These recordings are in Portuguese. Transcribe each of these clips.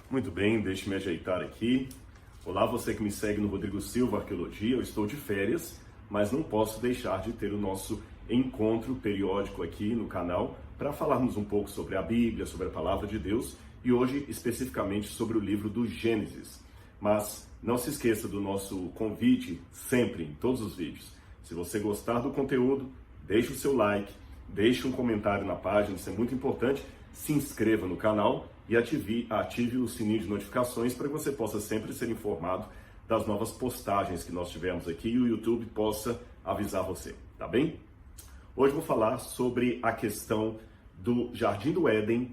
Muito bem, deixe-me ajeitar aqui. Olá, você que me segue no Rodrigo Silva Arqueologia. Eu estou de férias, mas não posso deixar de ter o nosso encontro periódico aqui no canal para falarmos um pouco sobre a Bíblia, sobre a Palavra de Deus e hoje especificamente sobre o livro do Gênesis. Mas não se esqueça do nosso convite sempre em todos os vídeos. Se você gostar do conteúdo, deixe o seu like, deixe um comentário na página, isso é muito importante. Se inscreva no canal e ative o sininho de notificações para que você possa sempre ser informado das novas postagens que nós tivemos aqui e o YouTube possa avisar você, tá bem? Hoje vou falar sobre a questão do Jardim do Éden,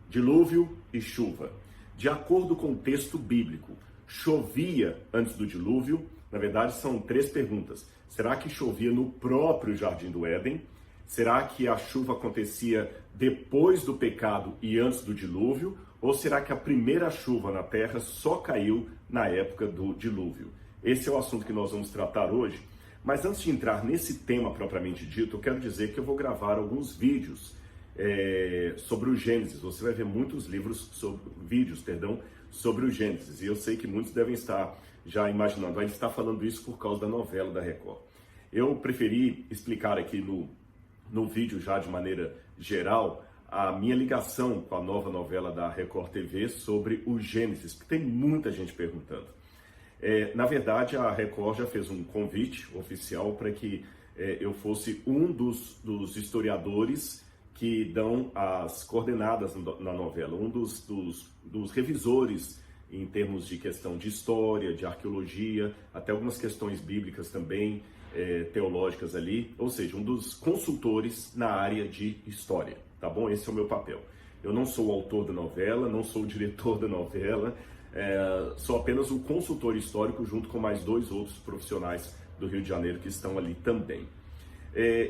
dilúvio e chuva. De acordo com o texto bíblico, chovia antes do dilúvio? Na verdade, são três perguntas. Será que chovia no próprio Jardim do Éden? Será que a chuva acontecia depois do pecado e antes do dilúvio? Ou será que a primeira chuva na terra só caiu na época do dilúvio? Esse é o assunto que nós vamos tratar hoje. Mas antes de entrar nesse tema propriamente dito, eu quero dizer que eu vou gravar alguns vídeos sobre o Gênesis. Você vai ver muitos vídeos sobre o Gênesis. E eu sei que muitos devem estar já imaginando, ele está falando isso por causa da novela da Record. Eu preferi explicar aqui no vídeo já de maneira geral a minha ligação com a nova novela da Record TV sobre o Gênesis, porque tem muita gente perguntando. Na verdade, a Record já fez um convite oficial para que eu fosse um dos historiadores que dão as coordenadas na novela, um dos revisores em termos de questão de história, de arqueologia, até algumas questões bíblicas também, teológicas ali, ou seja, um dos consultores na área de história, tá bom? Esse é o meu papel. Eu não sou o autor da novela, não sou o diretor da novela, sou apenas o consultor histórico junto com mais dois outros profissionais do Rio de Janeiro que estão ali também.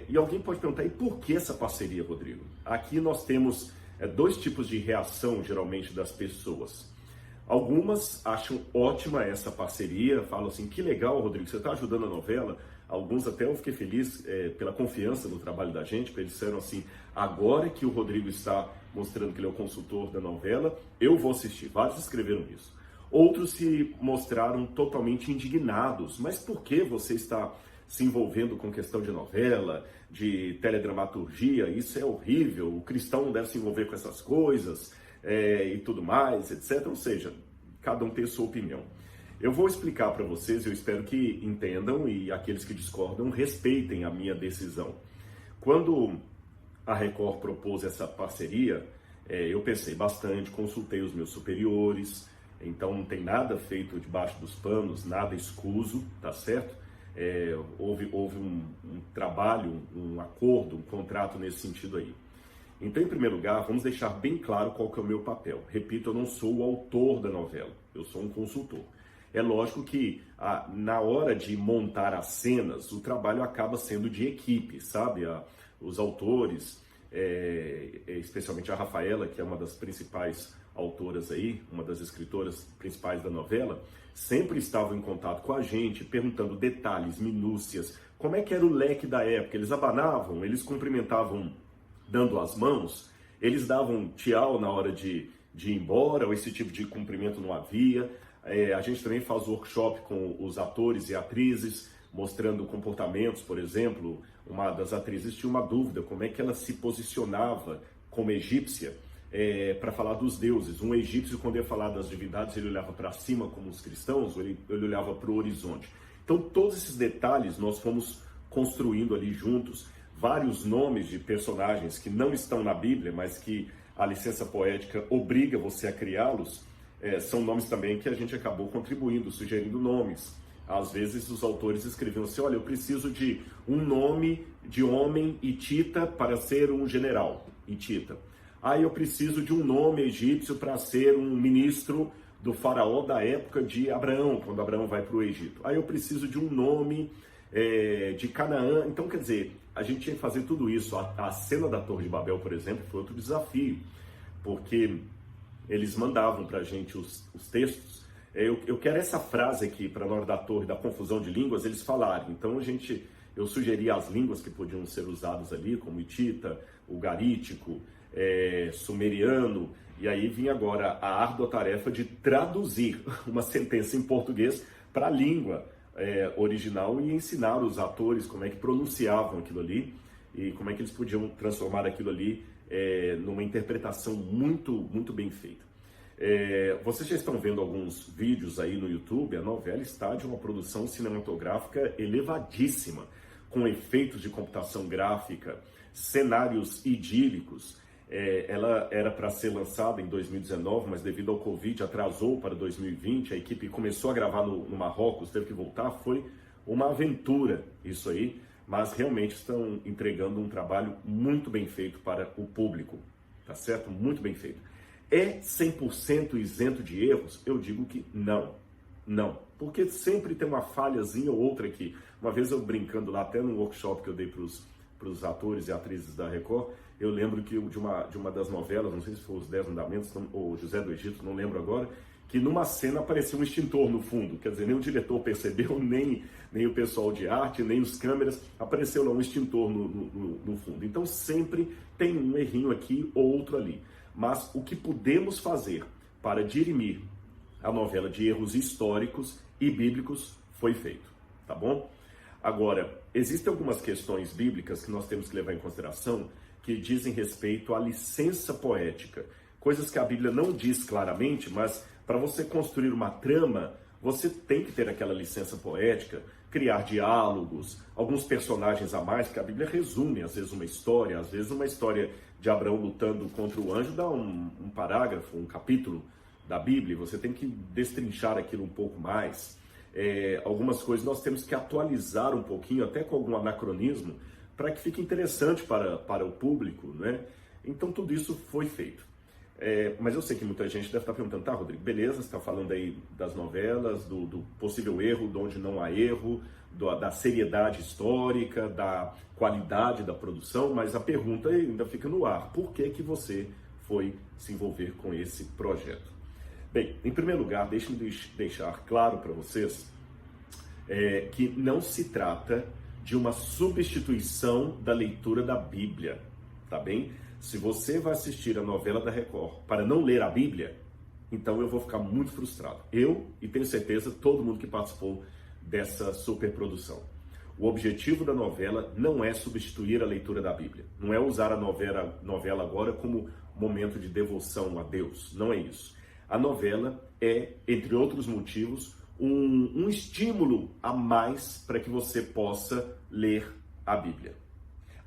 E alguém pode perguntar, e por que essa parceria, Rodrigo? Aqui nós temos dois tipos de reação, geralmente, das pessoas. Algumas acham ótima essa parceria, falam assim, que legal, Rodrigo, você está ajudando a novela. Alguns até eu fiquei feliz pela confiança no trabalho da gente, porque eles disseram assim, agora que o Rodrigo está mostrando que ele é o consultor da novela, eu vou assistir. Vários escreveram isso. Outros se mostraram totalmente indignados. Mas por que você está se envolvendo com questão de novela, de teledramaturgia? Isso é horrível, o cristão não deve se envolver com essas coisas e tudo mais, etc. Ou seja, cada um tem a sua opinião. Eu vou explicar para vocês, eu espero que entendam e aqueles que discordam respeitem a minha decisão. Quando a Record propôs essa parceria, eu pensei bastante, consultei os meus superiores, então não tem nada feito debaixo dos panos, nada escuso, tá certo? Houve um trabalho, um acordo, um contrato nesse sentido aí. Então, em primeiro lugar, vamos deixar bem claro qual que é o meu papel. Repito, eu não sou o autor da novela, eu sou um consultor. É lógico que na hora de montar as cenas, o trabalho acaba sendo de equipe, sabe? Os autores, especialmente a Rafaela, que é uma das principais autoras aí, uma das escritoras principais da novela, sempre estavam em contato com a gente, perguntando detalhes, minúcias, como é que era o leque da época. Eles abanavam, eles cumprimentavam dando as mãos, eles davam tchau na hora de ir embora, ou esse tipo de cumprimento não havia. A gente também faz workshop com os atores e atrizes, mostrando comportamentos, por exemplo. Uma das atrizes tinha uma dúvida, como é que ela se posicionava como egípcia para falar dos deuses. Um egípcio, quando ia falar das divindades, ele olhava para cima como os cristãos, ou ele olhava para o horizonte. Então, todos esses detalhes nós fomos construindo ali juntos, vários nomes de personagens que não estão na Bíblia, mas que a licença poética obriga você a criá-los. São nomes também que a gente acabou contribuindo, sugerindo nomes. Às vezes os autores escreviam assim, olha, eu preciso de um nome de homem hitita para ser um general hitita. Eu preciso de um nome egípcio para ser um ministro do faraó da época de Abraão, quando Abraão vai para o Egito. Eu preciso de um nome de Canaã. Então, quer dizer, a gente tinha que fazer tudo isso. A cena da Torre de Babel, por exemplo, foi outro desafio, porque eles mandavam para a gente os textos. Eu quero essa frase aqui, para na hora da torre, da confusão de línguas, eles falarem. Então eu sugeri as línguas que podiam ser usadas ali, como o hitita, o garítico, sumeriano, e aí vinha agora a árdua tarefa de traduzir uma sentença em português para a língua original e ensinar os atores como é que pronunciavam aquilo ali e como é que eles podiam transformar aquilo ali numa interpretação muito, muito bem feita. Vocês já estão vendo alguns vídeos aí no YouTube. A novela está de uma produção cinematográfica elevadíssima, com efeitos de computação gráfica, cenários idílicos. Ela era para ser lançada em 2019, mas devido ao Covid atrasou para 2020. A equipe começou a gravar no Marrocos, teve que voltar. Foi uma aventura isso aí, mas realmente estão entregando um trabalho muito bem feito para o público, tá certo? Muito bem feito. É 100% isento de erros? Eu digo que não, porque sempre tem uma falhazinha ou outra aqui. Uma vez eu brincando lá, até num workshop que eu dei para os atores e atrizes da Record, eu lembro que de uma das novelas, não sei se foi Os 10 Mandamentos ou José do Egito, não lembro agora, que numa cena apareceu um extintor no fundo, quer dizer, nem o diretor percebeu, nem o pessoal de arte, nem os câmeras, apareceu lá um extintor no fundo. Então sempre tem um errinho aqui ou outro ali. Mas o que podemos fazer para dirimir a novela de erros históricos e bíblicos foi feito, tá bom? Agora, existem algumas questões bíblicas que nós temos que levar em consideração que dizem respeito à licença poética. Coisas que a Bíblia não diz claramente, mas para você construir uma trama, você tem que ter aquela licença poética, criar diálogos, alguns personagens a mais, que a Bíblia resume, às vezes uma história, às vezes uma história de Abraão lutando contra o anjo dá um parágrafo, um capítulo da Bíblia, você tem que destrinchar aquilo um pouco mais. Algumas coisas nós temos que atualizar um pouquinho, até com algum anacronismo, para que fique interessante para o público, né? Então tudo isso foi feito. Mas eu sei que muita gente deve estar perguntando, tá, Rodrigo, beleza, você está falando aí das novelas, do possível erro, de onde não há erro, da seriedade histórica, da qualidade da produção, mas a pergunta ainda fica no ar. Por que você foi se envolver com esse projeto? Bem, em primeiro lugar, deixe-me deixar claro para vocês que não se trata de uma substituição da leitura da Bíblia, tá bem? Se você vai assistir a novela da Record para não ler a Bíblia, então eu vou ficar muito frustrado. Eu, e tenho certeza, todo mundo que participou dessa superprodução. O objetivo da novela não é substituir a leitura da Bíblia. Não é usar a novela agora como momento de devoção a Deus. Não é isso. A novela é, entre outros motivos, um estímulo a mais para que você possa ler a Bíblia.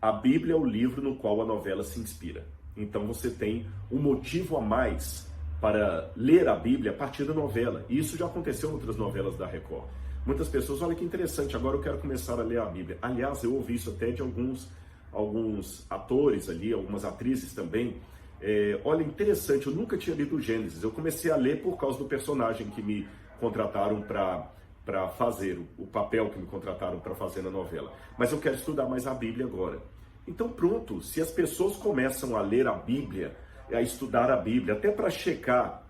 A Bíblia é o livro no qual a novela se inspira. Então você tem um motivo a mais para ler a Bíblia a partir da novela. E isso já aconteceu em outras novelas da Record. Muitas pessoas, olha que interessante, agora eu quero começar a ler a Bíblia. Aliás, eu ouvi isso até de alguns atores ali, algumas atrizes também. Olha, interessante, eu nunca tinha lido o Gênesis. Eu comecei a ler por causa do personagem que me contrataram para fazer, o papel que me contrataram para fazer na novela. Mas eu quero estudar mais a Bíblia agora. Então pronto, se as pessoas começam a ler a Bíblia, a estudar a Bíblia, até para checar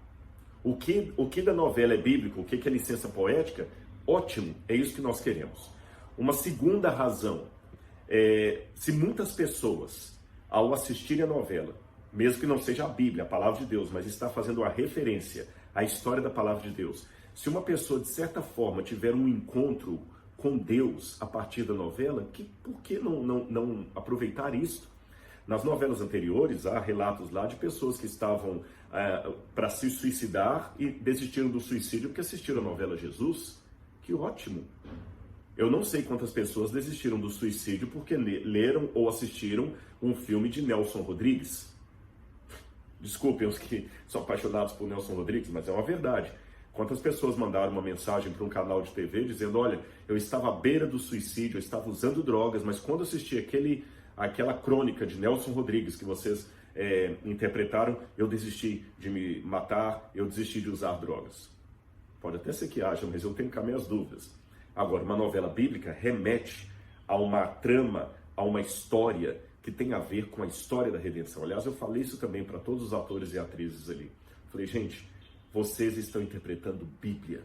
o que da novela é bíblico, o que é licença poética, ótimo, é isso que nós queremos. Uma segunda razão, se muitas pessoas, ao assistirem a novela, mesmo que não seja a Bíblia, a palavra de Deus, mas está fazendo uma referência à história da palavra de Deus, se uma pessoa, de certa forma, tiver um encontro com Deus a partir da novela, por que não aproveitar isso? Nas novelas anteriores, há relatos lá de pessoas que estavam para se suicidar e desistiram do suicídio porque assistiram a novela Jesus. Que ótimo! Eu não sei quantas pessoas desistiram do suicídio porque leram ou assistiram um filme de Nelson Rodrigues. Desculpem os que são apaixonados por Nelson Rodrigues, mas é uma verdade. Quantas pessoas mandaram uma mensagem para um canal de TV dizendo, olha, eu estava à beira do suicídio, eu estava usando drogas, mas quando assisti aquela crônica de Nelson Rodrigues que vocês interpretaram, eu desisti de me matar, eu desisti de usar drogas. Pode até ser que haja, mas eu tenho cá minhas dúvidas. Agora, uma novela bíblica remete a uma trama, a uma história que tem a ver com a história da redenção. Aliás, eu falei isso também para todos os atores e atrizes ali. Falei, gente, vocês estão interpretando Bíblia.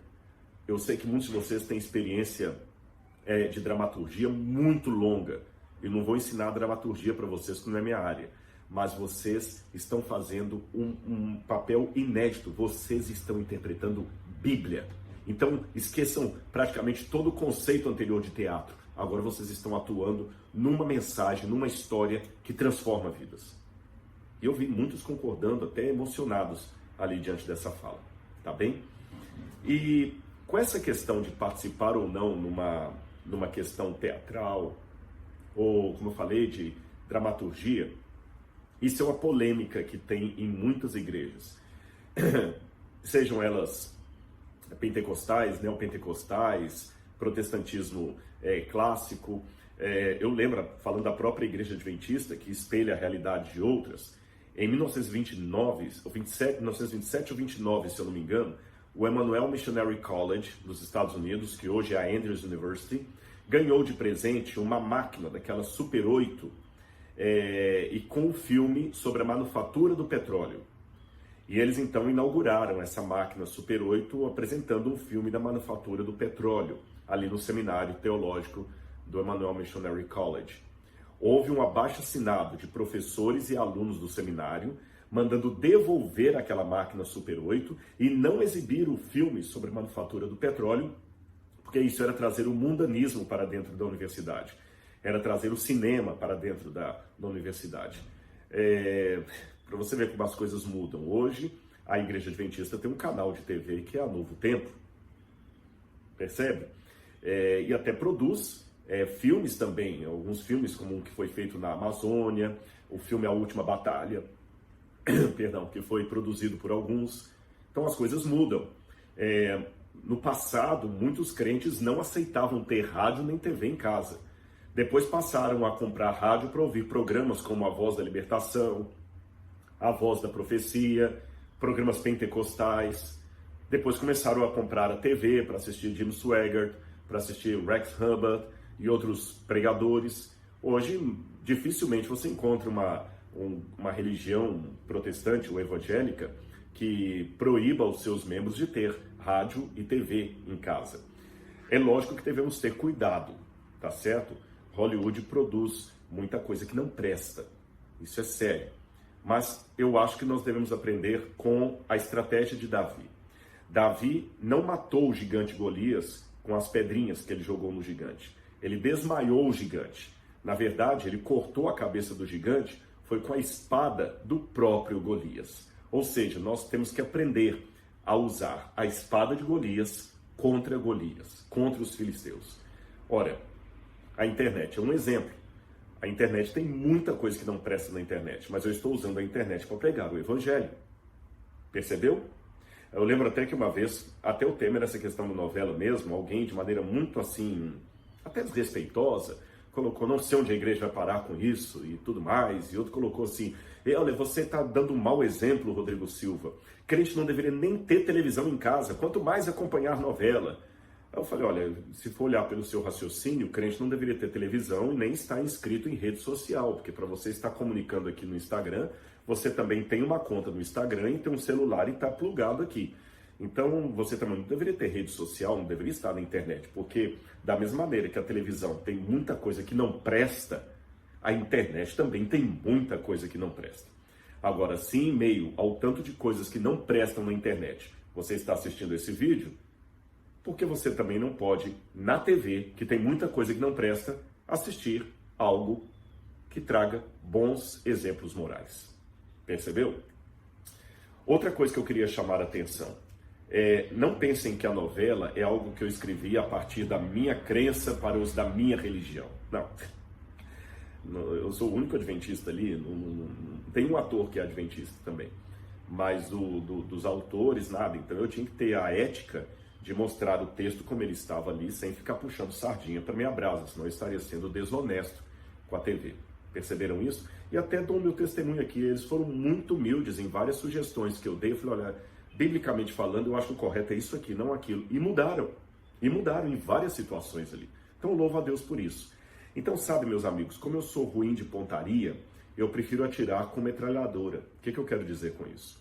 Eu sei que muitos de vocês têm experiência de dramaturgia muito longa. Eu não vou ensinar dramaturgia para vocês, que não é minha área. mas vocês estão fazendo um papel inédito, vocês estão interpretando Bíblia. Então, esqueçam praticamente todo o conceito anterior de teatro. Agora vocês estão atuando numa mensagem, numa história que transforma vidas. E eu vi muitos concordando, até emocionados ali diante dessa fala, tá bem? E com essa questão de participar ou não numa questão teatral, ou como eu falei, de dramaturgia, isso é uma polêmica que tem em muitas igrejas. Sejam elas pentecostais, neopentecostais, protestantismo clássico. Eu lembro, falando da própria igreja adventista, que espelha a realidade de outras, em 1927 ou 29, se eu não me engano, o Emmanuel Missionary College dos Estados Unidos, que hoje é a Andrews University, ganhou de presente uma máquina daquela Super 8 e com um filme sobre a manufatura do petróleo. E eles então inauguraram essa máquina Super 8 apresentando um filme da manufatura do petróleo, ali no seminário teológico do Emmanuel Missionary College. Houve um abaixo-assinado de professores e alunos do seminário, mandando devolver aquela máquina Super 8 e não exibir o filme sobre a manufatura do petróleo, porque isso era trazer o mundanismo para dentro da universidade, era trazer o cinema para dentro da universidade. Para você ver como as coisas mudam. Hoje, a Igreja Adventista tem um canal de TV que é a Novo Tempo, percebe? E até produz filmes também, alguns filmes como um que foi feito na Amazônia, o filme A Última Batalha, perdão, que foi produzido por alguns. Então as coisas mudam. No passado, muitos crentes não aceitavam ter rádio nem TV em casa. Depois passaram a comprar rádio para ouvir programas como A Voz da Libertação, A Voz da Profecia, programas pentecostais. Depois começaram a comprar a TV para assistir Jim Swaggart, para assistir Rex Hubbard e outros pregadores. Hoje, dificilmente você encontra uma religião protestante ou evangélica que proíba os seus membros de ter rádio e TV em casa. É lógico que devemos ter cuidado, tá certo? Hollywood produz muita coisa que não presta, isso é sério. Mas eu acho que nós devemos aprender com a estratégia de Davi. Davi não matou o gigante Golias com as pedrinhas que ele jogou no gigante. Ele desmaiou o gigante. Na verdade, ele cortou a cabeça do gigante, foi com a espada do próprio Golias. Ou seja, nós temos que aprender a usar a espada de Golias, contra os filisteus. Ora, a internet é um exemplo. A internet tem muita coisa que não presta na internet, mas eu estou usando a internet para pregar o evangelho. Percebeu? Eu lembro até que uma vez, até o tema era essa questão da novela mesmo, alguém de maneira muito assim, até desrespeitosa, colocou, não sei onde a igreja vai parar com isso e tudo mais, e outro colocou assim, olha, você está dando um mau exemplo, Rodrigo Silva. Crente não deveria nem ter televisão em casa, quanto mais acompanhar novela. Aí eu falei, olha, se for olhar pelo seu raciocínio, o crente não deveria ter televisão e nem estar inscrito em rede social, porque para você estar comunicando aqui no Instagram, você também tem uma conta no Instagram e tem um celular e está plugado aqui. Então, você também não deveria ter rede social, não deveria estar na internet, porque da mesma maneira que a televisão tem muita coisa que não presta, a internet também tem muita coisa que não presta. Agora, sim, em meio ao tanto de coisas que não prestam na internet, você está assistindo esse vídeo, porque você também não pode, na TV, que tem muita coisa que não presta, assistir algo que traga bons exemplos morais. Percebeu? Outra coisa que eu queria chamar a atenção. Não pensem que a novela é algo que eu escrevi a partir da minha crença para os da minha religião. Não. Eu sou o único adventista ali, tem um ator que é adventista também, mas dos autores, nada. Então eu tinha que ter a ética de mostrar o texto como ele estava ali, sem ficar puxando sardinha para minha brasa, senão eu estaria sendo desonesto com a TV. Perceberam isso? E até dou o meu testemunho aqui, eles foram muito humildes em várias sugestões que eu dei. Eu falei, olha, biblicamente falando, eu acho que o correto é isso aqui, não aquilo. E mudaram em várias situações ali. Então louvo a Deus por isso. Então, sabe, meus amigos, como eu sou ruim de pontaria, eu prefiro atirar com metralhadora. O que eu quero dizer com isso?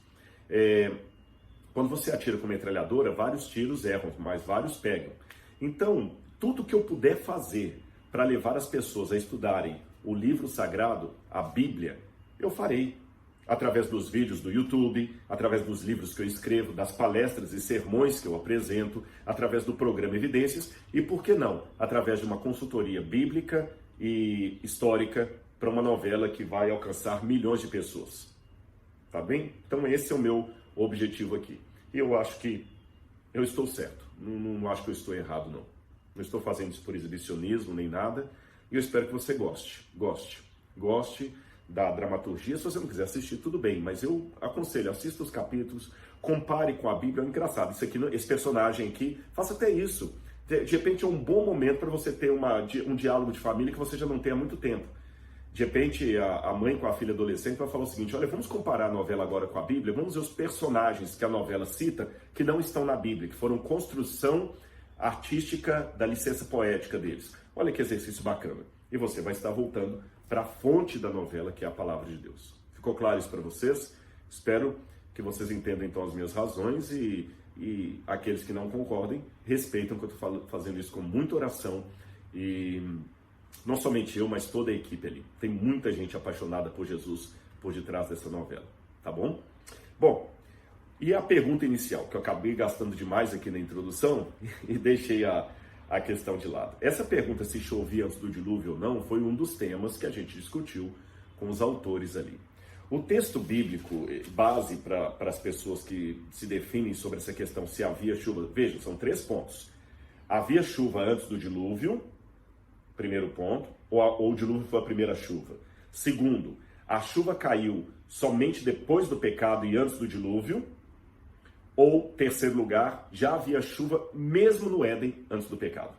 Quando você atira com metralhadora, vários tiros erram, mas vários pegam. Então, tudo que eu puder fazer para levar as pessoas a estudarem o livro sagrado, a Bíblia, Eu farei. Através dos vídeos do YouTube, através dos livros que eu escrevo, das palestras e sermões que eu apresento, através do programa Evidências e, por que não, através de uma consultoria bíblica e histórica para uma novela que vai alcançar milhões de pessoas. Tá bem? Então esse é o meu objetivo aqui. E eu acho que eu estou certo. Não acho que eu estou errado, não. Não estou fazendo isso por exibicionismo nem nada. E eu espero que você goste da dramaturgia. Se você não quiser assistir, tudo bem, mas eu aconselho, assista os capítulos, compare com a Bíblia. É engraçado, esse personagem aqui, faça até isso. De repente é um bom momento para você ter um diálogo de família que você já não tem há muito tempo. De repente a mãe com a filha adolescente vai falar o seguinte: olha, vamos comparar a novela agora com a Bíblia, vamos ver os personagens que a novela cita que não estão na Bíblia, que foram construção artística da licença poética deles. Olha que exercício bacana. E você vai estar voltando para a fonte da novela, que é a palavra de Deus. Ficou claro isso para vocês? Espero que vocês entendam então as minhas razões e aqueles que não concordem, respeitam que eu estou fazendo isso com muita oração e não somente eu, mas toda a equipe ali. Tem muita gente apaixonada por Jesus por detrás dessa novela, tá bom? Bom, e a pergunta inicial, que eu acabei gastando demais aqui na introdução e deixei a questão de lado. Essa pergunta, se chovia antes do dilúvio ou não, foi um dos temas que a gente discutiu com os autores ali. O texto bíblico, base para as pessoas que se definem sobre essa questão, se havia chuva, vejam, são 3 pontos. Havia chuva antes do dilúvio, primeiro ponto, ou o dilúvio foi a primeira chuva. Segundo, a chuva caiu somente depois do pecado e antes do dilúvio. Ou, terceiro lugar, já havia chuva mesmo no Éden antes do pecado.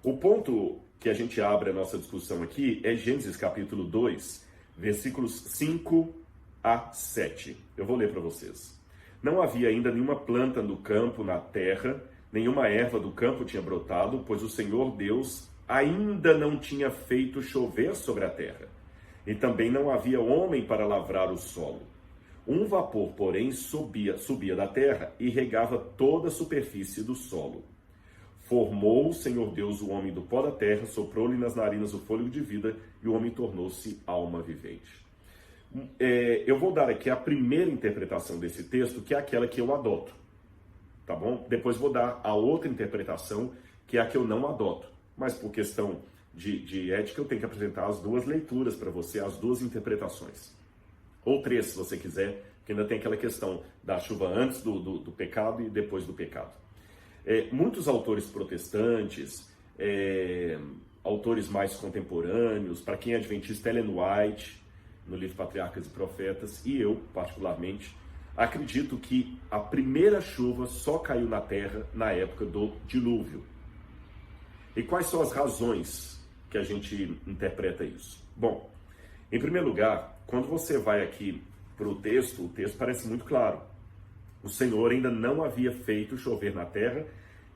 O ponto que a gente abre a nossa discussão aqui é Gênesis capítulo 2, versículos 5 a 7. Eu vou ler para vocês. Não havia ainda nenhuma planta no campo, na terra, nenhuma erva do campo tinha brotado, pois o Senhor Deus ainda não tinha feito chover sobre a terra. E também não havia homem para lavrar o solo. Um vapor, porém, subia da terra e regava toda a superfície do solo. Formou o Senhor Deus o homem do pó da terra, soprou-lhe nas narinas o fôlego de vida, e o homem tornou-se alma vivente. Eu vou dar aqui a primeira interpretação desse texto, que é aquela que eu adoto, tá bom? Depois vou dar a outra interpretação, que é a que eu não adoto. Mas por questão de ética, eu tenho que apresentar as duas leituras para você, as duas interpretações. Ou 3, se você quiser, que ainda tem aquela questão da chuva antes do pecado e depois do pecado. Muitos autores protestantes, autores mais contemporâneos, para quem é adventista, Ellen White, no livro Patriarcas e Profetas, e eu, particularmente, acredito que a primeira chuva só caiu na terra na época do dilúvio. E quais são as razões que a gente interpreta isso? Bom, em primeiro lugar, quando você vai aqui para o texto parece muito claro. O Senhor ainda não havia feito chover na terra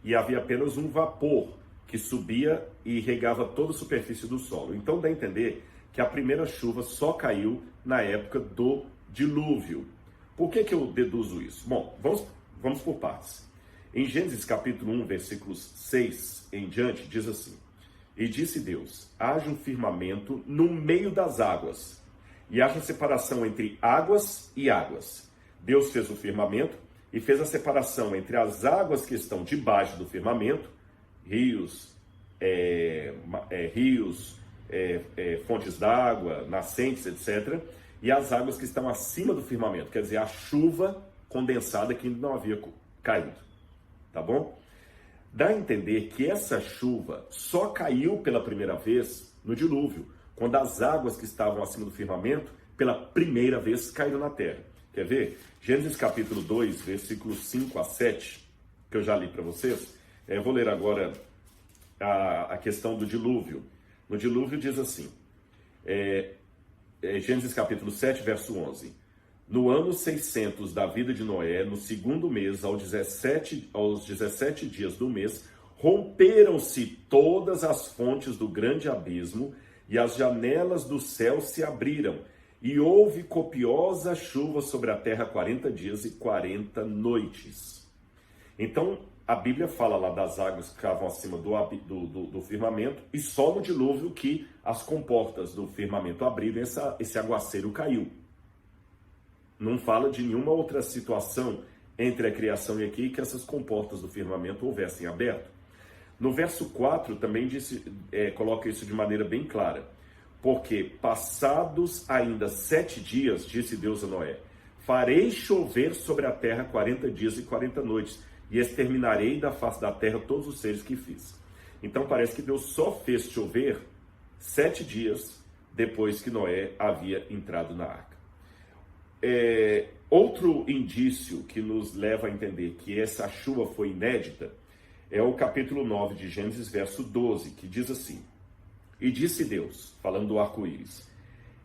e havia apenas um vapor que subia e regava toda a superfície do solo. Então dá a entender que a primeira chuva só caiu na época do dilúvio. Por que eu deduzo isso? Bom, vamos por partes. Em Gênesis capítulo 1, versículos 6 em diante, diz assim: E disse Deus, haja um firmamento no meio das águas, e haja separação entre águas e águas. Deus fez o firmamento e fez a separação entre as águas que estão debaixo do firmamento, rios, fontes d'água, nascentes, etc., e as águas que estão acima do firmamento, quer dizer, a chuva condensada que ainda não havia caído. Tá bom? Dá a entender que essa chuva só caiu pela primeira vez no dilúvio, quando as águas que estavam acima do firmamento, pela primeira vez, caíram na terra. Quer ver? Gênesis capítulo 2, versículos 5 a 7, que eu já li para vocês. Eu vou ler agora a questão do dilúvio. No dilúvio diz assim, Gênesis capítulo 7, verso 11. No ano 600 da vida de Noé, no segundo mês, aos 17 dias do mês, romperam-se todas as fontes do grande abismo, e as janelas do céu se abriram, e houve copiosa chuva sobre a terra 40 dias e 40 noites. Então, a Bíblia fala lá das águas que ficavam acima do firmamento, e só no dilúvio que as comportas do firmamento abriram e esse aguaceiro caiu. Não fala de nenhuma outra situação entre a criação e aqui que essas comportas do firmamento houvessem aberto. No verso 4 também coloca isso de maneira bem clara. Porque passados ainda 7 dias, disse Deus a Noé, farei chover sobre a terra 40 dias e 40 noites, e exterminarei da face da terra todos os seres que fiz. Então parece que Deus só fez chover 7 dias depois que Noé havia entrado na arca. Outro indício que nos leva a entender que essa chuva foi inédita é o capítulo 9 de Gênesis, verso 12, que diz assim: E disse Deus, falando do arco-íris,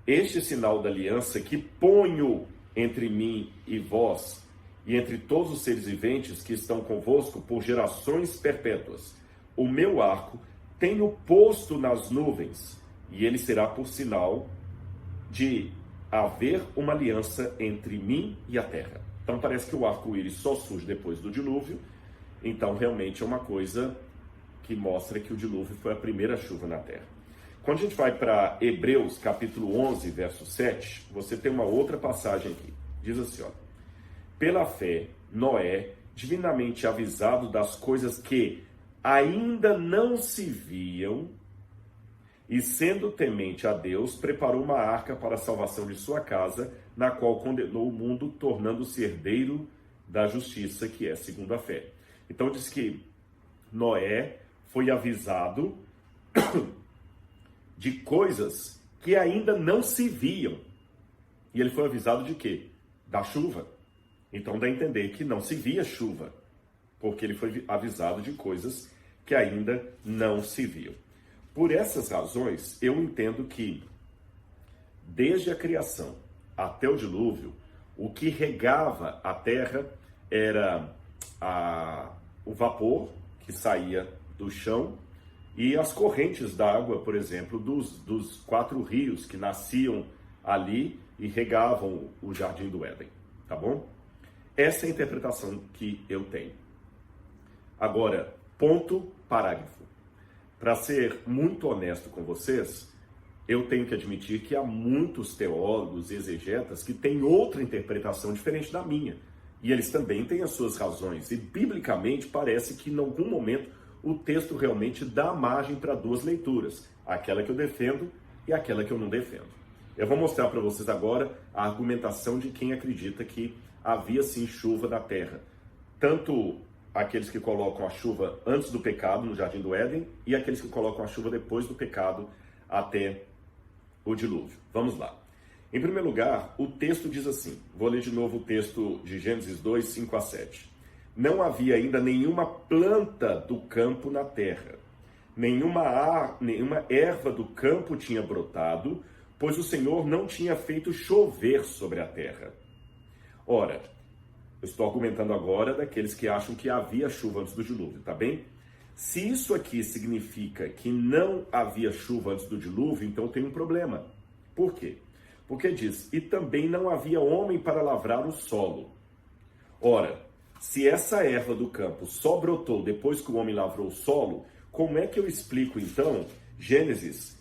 este sinal da aliança que ponho entre mim e vós, e entre todos os seres viventes que estão convosco por gerações perpétuas. O meu arco tenho posto nas nuvens, e ele será por sinal de haver uma aliança entre mim e a terra. Então parece que o arco-íris só surge depois do dilúvio, então realmente é uma coisa que mostra que o dilúvio foi a primeira chuva na terra. Quando a gente vai para Hebreus capítulo 11, verso 7, você tem uma outra passagem aqui. Diz assim, ó: Pela fé, Noé, divinamente avisado das coisas que ainda não se viam, e sendo temente a Deus, preparou uma arca para a salvação de sua casa, na qual condenou o mundo, tornando-se herdeiro da justiça, que é segundo a fé. Então diz que Noé foi avisado de coisas que ainda não se viam. E ele foi avisado de quê? Da chuva. Então dá a entender que não se via chuva, porque ele foi avisado de coisas que ainda não se viam. Por essas razões, eu entendo que desde a criação até o dilúvio, o que regava a terra era o vapor que saía do chão e as correntes d'água, por exemplo, dos 4 rios que nasciam ali e regavam o Jardim do Éden, tá bom? Essa é a interpretação que eu tenho. Agora, ponto, parágrafo. Para ser muito honesto com vocês, eu tenho que admitir que há muitos teólogos e exegetas que têm outra interpretação diferente da minha. E eles também têm as suas razões. E, biblicamente, parece que, em algum momento, o texto realmente dá margem para 2 leituras. Aquela que eu defendo e aquela que eu não defendo. Eu vou mostrar para vocês agora a argumentação de quem acredita que havia, sim, chuva na terra. Tanto aqueles que colocam a chuva antes do pecado, no Jardim do Éden, e aqueles que colocam a chuva depois do pecado, até o dilúvio. Vamos lá. Em primeiro lugar, o texto diz assim, vou ler de novo o texto de Gênesis 2, 5 a 7. Não havia ainda nenhuma planta do campo na terra, nenhuma erva do campo tinha brotado, pois o Senhor não tinha feito chover sobre a terra. Ora, eu estou argumentando agora daqueles que acham que havia chuva antes do dilúvio, tá bem? Se isso aqui significa que não havia chuva antes do dilúvio, então tem um problema. Por quê? Porque diz, e também não havia homem para lavrar o solo. Ora, se essa erva do campo só brotou depois que o homem lavrou o solo, como é que eu explico então Gênesis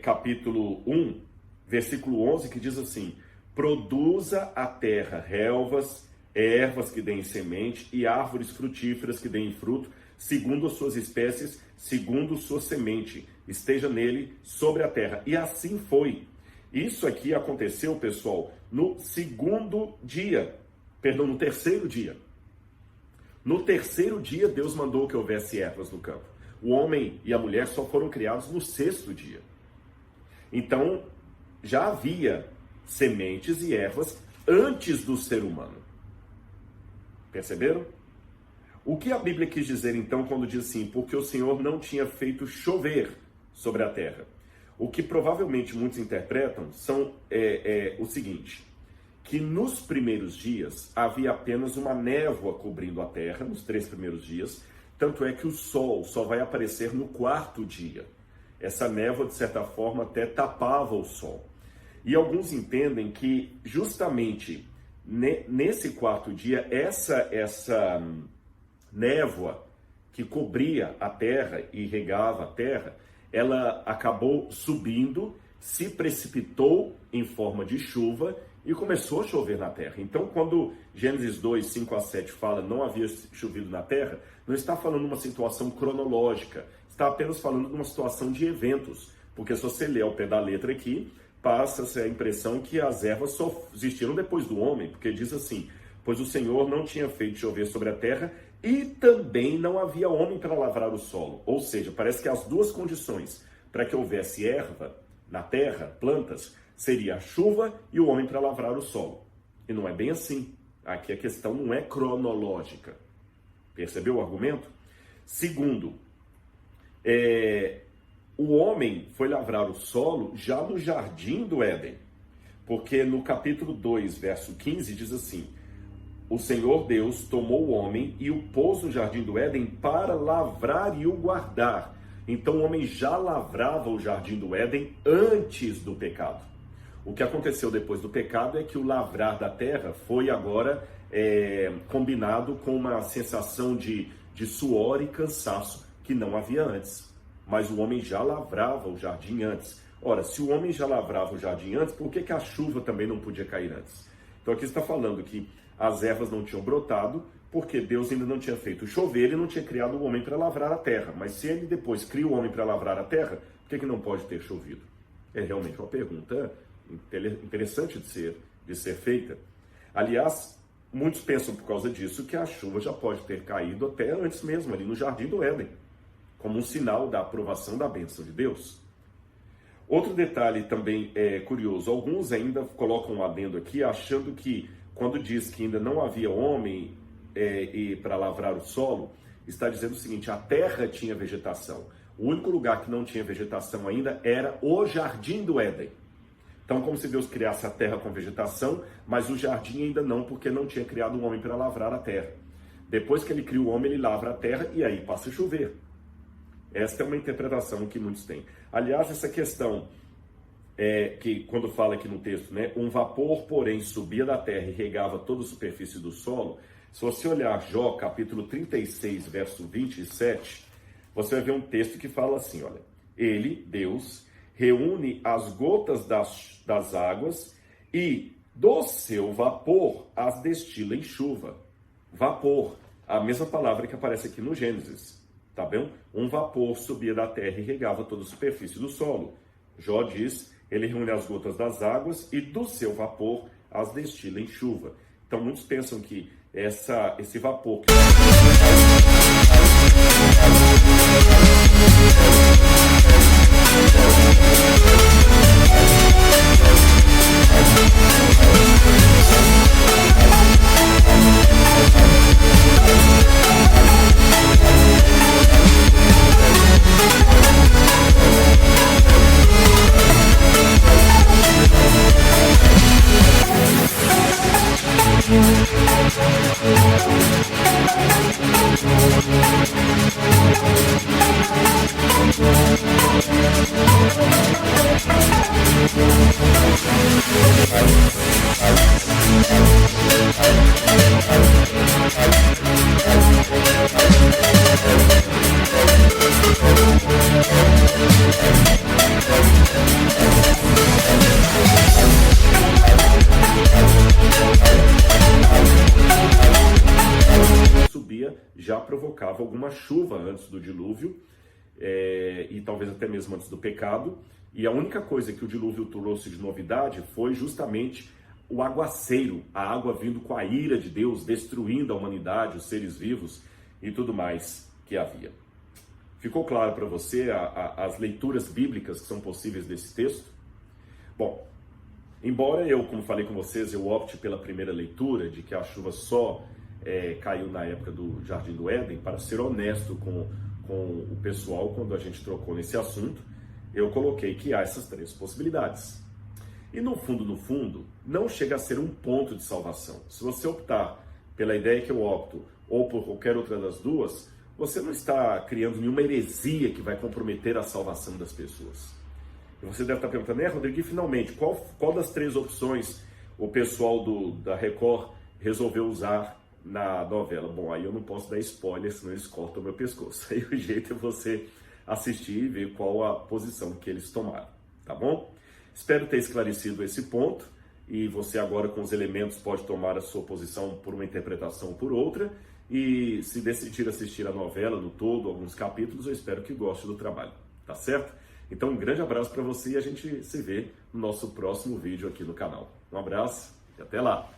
capítulo 1, versículo 11, que diz assim, produza a terra relvas, ervas que deem semente e árvores frutíferas que deem fruto, segundo as suas espécies, segundo sua semente, esteja nele sobre a terra. E assim foi. Isso aqui aconteceu, pessoal, no terceiro dia. No terceiro dia, Deus mandou que houvesse ervas no campo. O homem e a mulher só foram criados no 6º dia. Então, já havia sementes e ervas antes do ser humano. Perceberam? O que a Bíblia quis dizer então quando diz assim, porque o Senhor não tinha feito chover sobre a terra? O que provavelmente muitos interpretam são o seguinte, que nos primeiros dias havia apenas uma névoa cobrindo a terra, nos 3 primeiros dias, tanto é que o sol só vai aparecer no 4º dia. Essa névoa, de certa forma, até tapava o sol. E alguns entendem que justamente nesse 4º dia, essa névoa que cobria a terra e regava a terra, ela acabou subindo, se precipitou em forma de chuva e começou a chover na terra. Então, quando Gênesis 2, 5 a 7 fala não havia chovido na terra, não está falando de uma situação cronológica, está apenas falando de uma situação de eventos. Porque se você ler ao pé da letra aqui, passa-se a impressão que as ervas só existiram depois do homem, porque diz assim, pois o Senhor não tinha feito chover sobre a terra e também não havia homem para lavrar o solo. Ou seja, parece que as duas condições para que houvesse erva na terra, plantas, seria a chuva e o homem para lavrar o solo. E não é bem assim. Aqui a questão não é cronológica. Percebeu o argumento? Segundo, o homem foi lavrar o solo já no jardim do Éden. Porque no capítulo 2, verso 15, diz assim, o Senhor Deus tomou o homem e o pôs no jardim do Éden para lavrar e o guardar. Então o homem já lavrava o jardim do Éden antes do pecado. O que aconteceu depois do pecado é que o lavrar da terra foi agora combinado com uma sensação de suor e cansaço que não havia antes. Mas o homem já lavrava o jardim antes. Ora, se o homem já lavrava o jardim antes, por que a chuva também não podia cair antes? Então aqui está falando que as ervas não tinham brotado, porque Deus ainda não tinha feito chover, ele não tinha criado o homem para lavrar a terra. Mas se ele depois cria o homem para lavrar a terra, por que não pode ter chovido? É realmente uma pergunta interessante de ser feita. Aliás, muitos pensam por causa disso que a chuva já pode ter caído até antes mesmo, ali no jardim do Éden, como um sinal da aprovação da bênção de Deus. Outro detalhe também curioso, alguns ainda colocam um adendo aqui, achando que quando diz que ainda não havia homem para lavrar o solo, está dizendo o seguinte, a terra tinha vegetação. O único lugar que não tinha vegetação ainda era o jardim do Éden. Então, como se Deus criasse a terra com vegetação, mas o jardim ainda não, porque não tinha criado um homem para lavrar a terra. Depois que ele cria o homem, ele lavra a terra e aí passa a chover. Esta é uma interpretação que muitos têm. Aliás, essa questão que quando fala aqui no texto, né, um vapor, porém, subia da terra e regava toda a superfície do solo, se você olhar Jó, capítulo 36, verso 27, você vai ver um texto que fala assim, olha, ele, Deus, reúne as gotas das águas e do seu vapor as destila em chuva. Vapor, a mesma palavra que aparece aqui no Gênesis, tá bem? Um vapor subia da terra e regava toda a superfície do solo. Jó diz, ele reúne as gotas das águas e do seu vapor as destila em chuva. Então muitos pensam que esse vapor que... já provocava alguma chuva antes do dilúvio, e talvez até mesmo antes do pecado, e a única coisa que o dilúvio trouxe de novidade foi justamente o aguaceiro, a água vindo com a ira de Deus, destruindo a humanidade, os seres vivos e tudo mais que havia. Ficou claro para você as leituras bíblicas que são possíveis desse texto? Bom, embora eu, como falei com vocês, eu opte pela primeira leitura, de que a chuva só caiu na época do Jardim do Éden, para ser honesto com o pessoal, quando a gente trocou nesse assunto, eu coloquei que há essas três possibilidades. E no fundo, não chega a ser um ponto de salvação. Se você optar pela ideia que eu opto, ou por qualquer outra das duas, você não está criando nenhuma heresia que vai comprometer a salvação das pessoas. E você deve estar perguntando, Rodrigo, e finalmente, qual das três opções o pessoal da Record resolveu usar na novela. Bom, aí eu não posso dar spoiler, senão eles cortam o meu pescoço. Aí o jeito é você assistir e ver qual a posição que eles tomaram, tá bom? Espero ter esclarecido esse ponto e você agora com os elementos pode tomar a sua posição por uma interpretação ou por outra e se decidir assistir a novela no todo, alguns capítulos, eu espero que goste do trabalho, tá certo? Então um grande abraço para você e a gente se vê no nosso próximo vídeo aqui no canal. Um abraço e até lá!